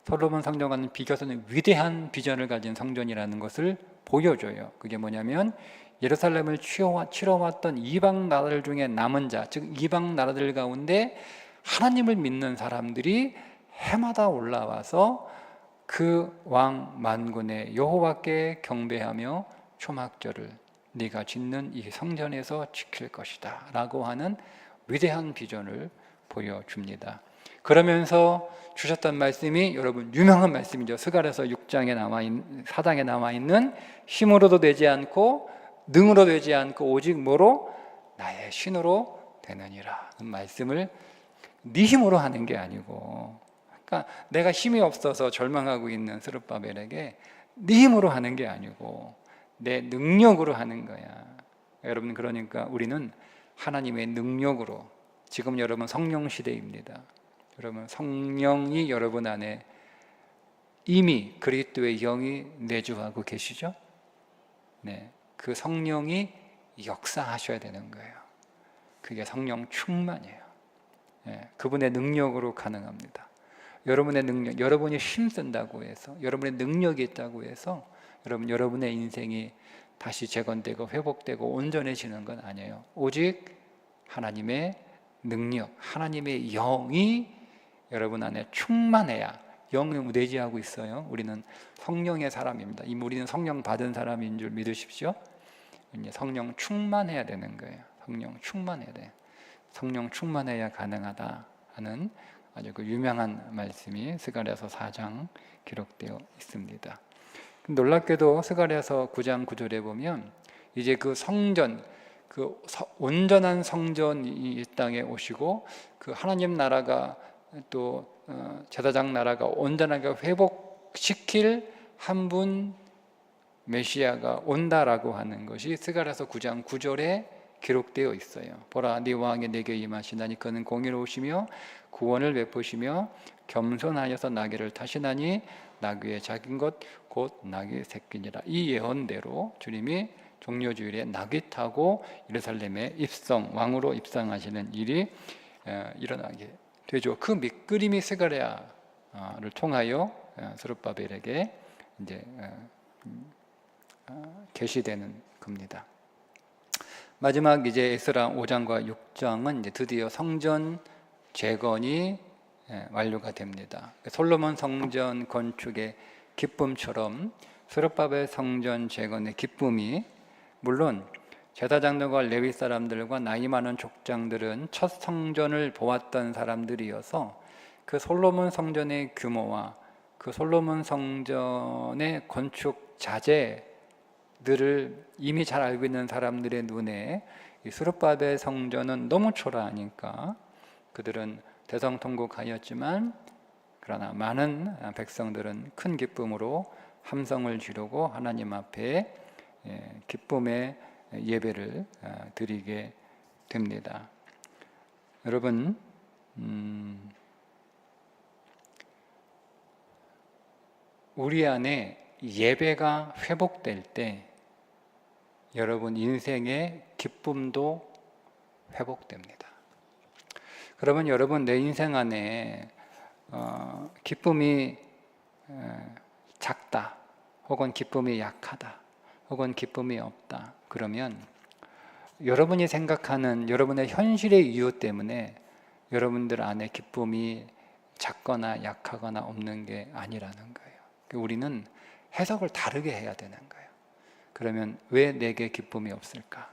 솔로몬 성전과는 비교해서는 위대한 비전을 가진 성전이라는 것을 보여줘요. 그게 뭐냐면 예루살렘을 치러왔던 이방 나라들 중에 남은 자, 즉 이방 나라들 가운데 하나님을 믿는 사람들이 해마다 올라와서 그 왕 만군의 여호와께 경배하며 초막절을 네가 짓는 이 성전에서 지킬 것이다 라고 하는 위대한 비전을 보여줍니다. 그러면서 주셨던 말씀이 여러분 유명한 말씀이죠. 스가랴서 6장에 4장에 남아있는 힘으로도 되지 않고 능으로 되지 않고 오직 뭐로? 나의 신으로 되느니라. 그 말씀을 네 힘으로 하는 게 아니고, 그러니까 내가 힘이 없어서 절망하고 있는 스룹바벨에게 네 힘으로 하는 게 아니고 내 능력으로 하는 거야. 여러분, 그러니까 우리는 하나님의 능력으로, 지금 여러분 성령 시대입니다. 여러분 성령이 여러분 안에 이미 그리스도의 영이 내주하고 계시죠? 네, 그 성령이 역사하셔야 되는 거예요. 그게 성령 충만이에요. 네, 그분의 능력으로 가능합니다. 여러분의 능력, 여러분이 힘쓴다고 해서, 여러분의 능력이 있다고 해서 여러분의 인생이 다시 재건되고 회복되고 온전해지는 건 아니에요. 오직 하나님의 능력, 하나님의 영이 여러분 안에 충만해야, 영이 내재하고 있어요. 우리는 성령의 사람입니다. 우리는 성령 받은 사람인 줄 믿으십시오. 이제 성령 충만해야 되는 거예요. 성령 충만해야 돼. 성령 충만해야 가능하다 하는 아주 그 유명한 말씀이 스가랴서 4장 기록되어 있습니다. 놀랍게도 스가랴서 9장 9절에 보면 이제 그 성전, 그 온전한 성전이 이 땅에 오시고 그 하나님 나라가 또 제사장 나라가 온전하게 회복시킬 한 분 메시아가 온다라고 하는 것이 스가랴서 9장 9절에 기록되어 있어요. 보라, 네 왕이 내게 임하시나니 그는 공의로우시며 구원을 베푸시며 겸손하여서 나귀를 타시나니 나귀의 작은 것 곧 나귀의 새끼니라. 이 예언대로 주님이 종려주일에 나귀 타고 예루살렘에 왕으로 입성하시는 일이 일어나게 되죠. 그 밑그림이 스가랴를 통하여 스룹바벨에게 이제 계시되는 겁니다. 마지막 이제 에스라 5장과 6장은 이제 드디어 성전 재건이 완료가 됩니다. 솔로몬 성전 건축의 기쁨처럼 스룹바벨 성전 재건의 기쁨이, 물론 제사장들과 레위 사람들과 나이 많은 족장들은 첫 성전을 보았던 사람들이어서 그 솔로몬 성전의 규모와 그 솔로몬 성전의 건축 자재들을 이미 잘 알고 있는 사람들의 눈에 이 스룹바벨 성전은 너무 초라하니까 그들은 대성통곡하였지만, 그러나 많은 백성들은 큰 기쁨으로 함성을 지르고 하나님 앞에 기쁨의 예배를 드리게 됩니다. 여러분, 우리 안에 예배가 회복될 때 여러분 인생의 기쁨도 회복됩니다. 그러면 여러분 내 인생 안에 기쁨이 작다, 혹은 기쁨이 약하다, 혹은 기쁨이 없다, 그러면 여러분이 생각하는 여러분의 현실의 이유 때문에 여러분들 안에 기쁨이 작거나 약하거나 없는 게 아니라는 거예요. 우리는 해석을 다르게 해야 되는 거예요. 그러면 왜 내게 기쁨이 없을까?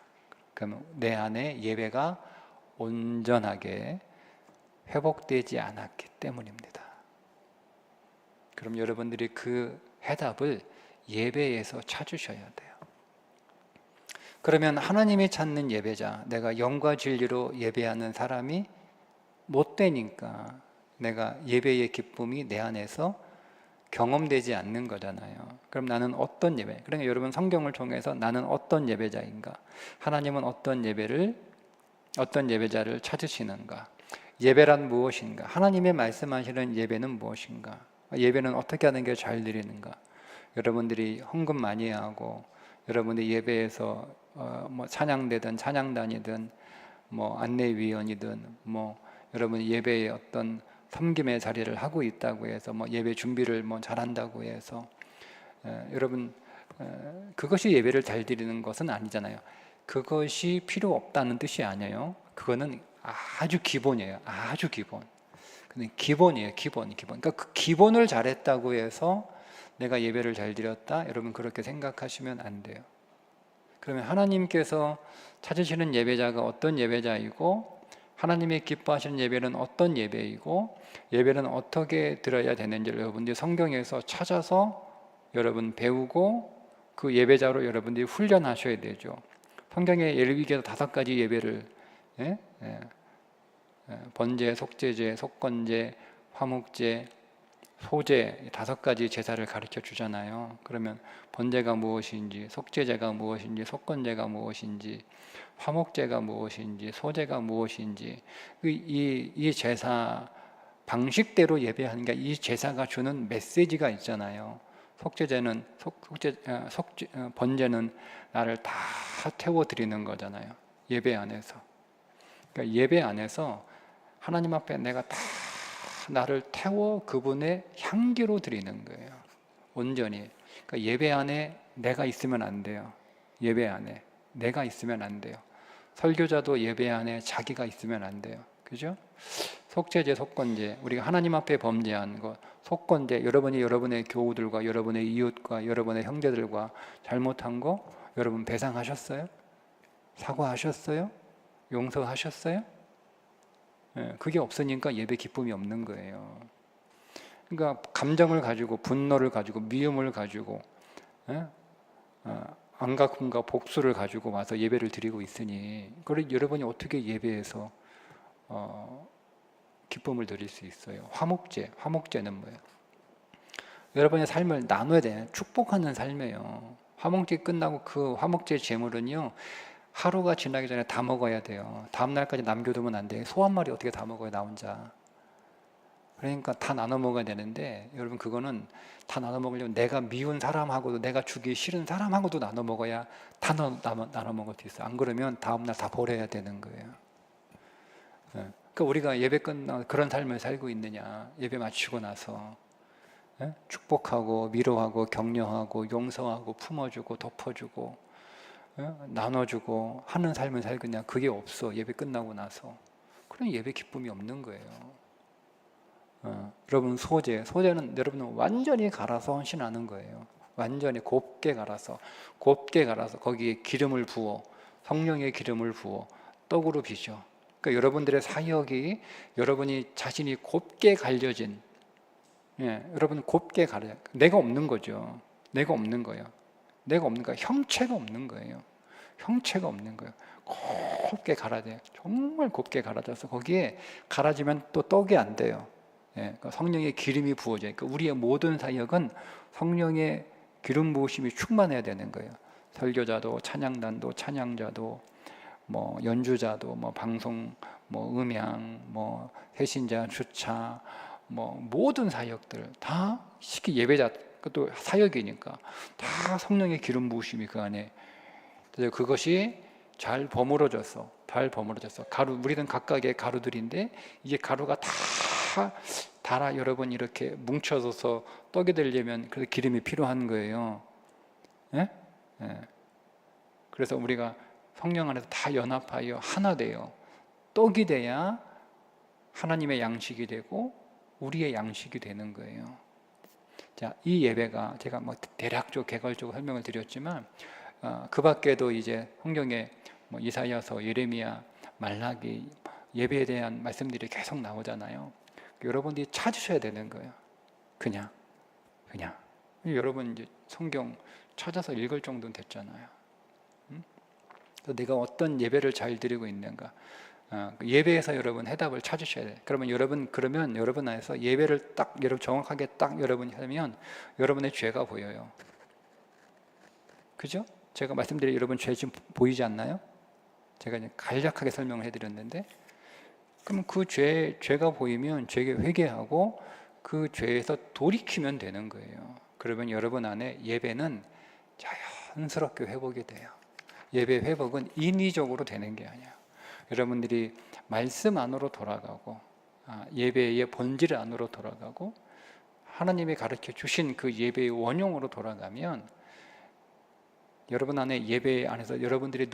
그러면 내 안에 예배가 온전하게 회복되지 않았기 때문입니다. 그럼 여러분들이 그 해답을 예배에서 찾으셔야 돼요. 그러면 하나님이 찾는 예배자, 내가 영과 진리로 예배하는 사람이 못 되니까 내가 예배의 기쁨이 내 안에서 경험되지 않는 거잖아요. 그럼 나는 어떤 예배? 그러니까 여러분 성경을 통해서 나는 어떤 예배자인가? 하나님은 어떤 예배자를 찾으시는가? 예배란 무엇인가? 하나님의 말씀하시는 예배는 무엇인가? 예배는 어떻게 하는 게 잘 드리는가? 여러분들이 헌금 많이 하고 여러분들이 예배에서 뭐 찬양대든 찬양단이든 뭐 안내위원이든 뭐 여러분 예배에 어떤 섬김의 자리를 하고 있다고 해서 뭐 예배 준비를 뭐 잘한다고 해서 여러분 그것이 예배를 잘 드리는 것은 아니잖아요. 그것이 필요 없다는 뜻이 아니에요. 그거는 아주 기본이에요. 아주 기본. 근데 기본이에요. 기본. 그러니까 그 기본을 잘했다고 해서 내가 예배를 잘 드렸다. 여러분 그렇게 생각하시면 안 돼요. 그러면 하나님께서 찾으시는 예배자가 어떤 예배자이고 하나님이 기뻐하시는 예배는 어떤 예배이고 예배는 어떻게 드려야 되는지를 여러분들이 성경에서 찾아서 여러분 배우고 그 예배자로 여러분들이 훈련하셔야 되죠. 성경에 예레미야서 5가지 예배를 번제, 속죄제, 속건제, 화목제, 소제 5가지 제사를 가르쳐 주잖아요. 그러면 번제가 무엇인지, 속죄제가 무엇인지, 속건제가 무엇인지, 화목제가 무엇인지, 소제가 무엇인지 이 제사 방식대로 예배하는 게 이 제사가 주는 메시지가 있잖아요. 속죄제는 번제는 나를 다 태워 드리는 거잖아요. 예배 안에서. 그러니까 예배 안에서 하나님 앞에 내가 다 나를 태워 그분의 향기로 드리는 거예요. 온전히. 그러니까 예배 안에 내가 있으면 안 돼요. 예배 안에 내가 있으면 안 돼요. 설교자도 예배 안에 자기가 있으면 안 돼요. 그죠? 속죄제, 속건제, 우리가 하나님 앞에 범죄한 것, 속건제, 여러분이 여러분의 교우들과 여러분의 이웃과 여러분의 형제들과 잘못한 거 여러분 배상하셨어요? 사과하셨어요? 용서하셨어요? 그게 없으니까 예배 기쁨이 없는 거예요. 그러니까 감정을 가지고 분노를 가지고 미움을 가지고 안가kum과 복수를 가지고 와서 예배를 드리고 있으니 그래 여러분이 어떻게 예배에서 기쁨을 드릴 수 있어요? 화목제는 뭐예요? 여러분의 삶을 나눠야 돼요. 축복하는 삶이에요. 화목제 끝나고 그 화목제 제물은요 하루가 지나기 전에 다 먹어야 돼요. 다음 날까지 남겨두면 안 돼요. 소 한 마리 어떻게 다 먹어요, 나 혼자. 그러니까 다 나눠 먹어야 되는데 여러분 그거는 다 나눠 먹으려면 내가 미운 사람하고도 내가 주기 싫은 사람하고도 나눠 먹어야 다 나눠 먹을 수 있어요. 안 그러면 다음 날 다 버려야 되는 거예요. 그러니까 우리가 예배 끝나 그런 삶을 살고 있느냐, 예배 마치고 나서 축복하고 위로하고 격려하고 용서하고 품어주고 덮어주고 나눠주고 하는 삶을 살고 있냐, 그게 없어. 예배 끝나고 나서. 그럼 예배 기쁨이 없는 거예요. 여러분 소제는 여러분은 완전히 갈아서 헌신하는 거예요. 완전히 곱게 갈아서 거기에 기름을 부어, 성령의 기름을 부어 떡으로 빚어. 그러니까 여러분들의 사역이 여러분이 자신이 곱게 갈려진, 여러분 곱게 갈려. 내가 없는 거죠. 내가 없는 거예요. 형체가 없는 거예요. 형체가 없는 거예요. 곱게 갈아야 돼요. 정말 곱게 갈아져서 거기에 갈아지면 또 떡이 안 돼요. 그러니까 성령의 기름이 부어져요. 그러니까 우리의 모든 사역은 성령의 기름 부으심이 충만해야 되는 거예요. 설교자도 찬양단도 찬양자도 뭐 연주자도 뭐 방송 뭐 음향 뭐 회신자 주차 뭐 모든 사역들 다 특히 예배자 또 사역이니까 다 성령의 기름 부으심이 그 안에. 그래서 그것이 잘 버무려져서 가루, 우리는 각각의 가루들인데 이게 가루가 다 달아 여러분 이렇게 뭉쳐져서 떡이 되려면 그래서 기름이 필요한 거예요. 그래서 우리가 성령 안에서 다 연합하여 하나 돼요. 떡이 돼야 하나님의 양식이 되고 우리의 양식이 되는 거예요. 자, 이 예배가 제가 뭐 대략적으로 개괄적으로 설명을 드렸지만 그 밖에도 이제 성경에 뭐 이사야서, 예레미야, 말라기 예배에 대한 말씀들이 계속 나오잖아요. 여러분들이 찾으셔야 되는 거예요. 그냥 여러분 이제 성경 찾아서 읽을 정도는 됐잖아요. 내가 어떤 예배를 잘 드리고 있는가, 예배에서 여러분 해답을 찾으셔야 돼요. 그러면 여러분 안에서 예배를 여러분 정확하게 여러분이 하면 여러분의 죄가 보여요. 그죠? 제가 말씀드린 여러분 죄 지금 보이지 않나요? 제가 이제 간략하게 설명을 해드렸는데, 그럼 그 죄가 보이면 죄에 회개하고 그 죄에서 돌이키면 되는 거예요. 그러면 여러분 안에 예배는 자연스럽게 회복이 돼요. 예배 회복은 인위적으로 되는 게 아니에요. 여러분들이 말씀 안으로 돌아가고 예배의 본질 안으로 돌아가고 하나님이 가르쳐 주신 그 예배의 원형으로 돌아가면 여러분 안에 예배 안에서 여러분들이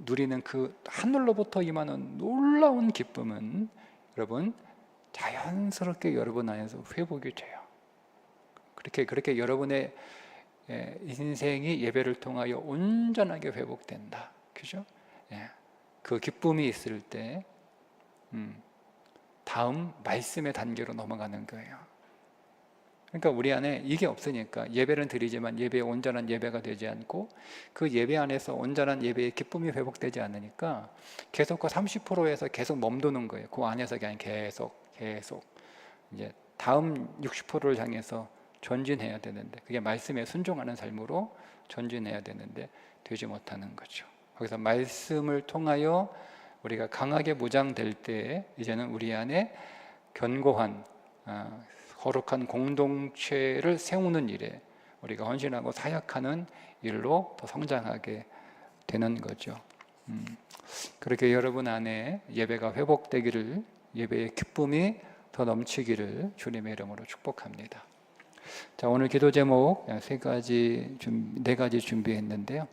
누리는 그 하늘로부터 임하는 놀라운 기쁨은 여러분 자연스럽게 여러분 안에서 회복이 돼요. 그렇게 여러분의 인생이 예배를 통하여 온전하게 회복된다. 그죠? 그 기쁨이 있을 때 다음 말씀의 단계로 넘어가는 거예요. 그러니까 우리 안에 이게 없으니까 예배는 드리지만 예배의 온전한 예배가 되지 않고 그 예배 안에서 온전한 예배의 기쁨이 회복되지 않으니까 계속 그 30%에서 계속 멈도는 거예요. 그 안에서 그냥 계속 이제 다음 60%를 향해서 전진해야 되는데, 그게 말씀에 순종하는 삶으로 전진해야 되는데 되지 못하는 거죠. 거기서 말씀을 통하여 우리가 강하게 무장될 때 이제는 우리 안에 견고한 거룩한 공동체를 세우는 일에 우리가 헌신하고 사역하는 일로 더 성장하게 되는 거죠. 그렇게 여러분 안에 예배가 회복되기를, 예배의 기쁨이 더 넘치기를 주님의 이름으로 축복합니다. 자, 오늘 기도 제목 네 가지 준비했는데요.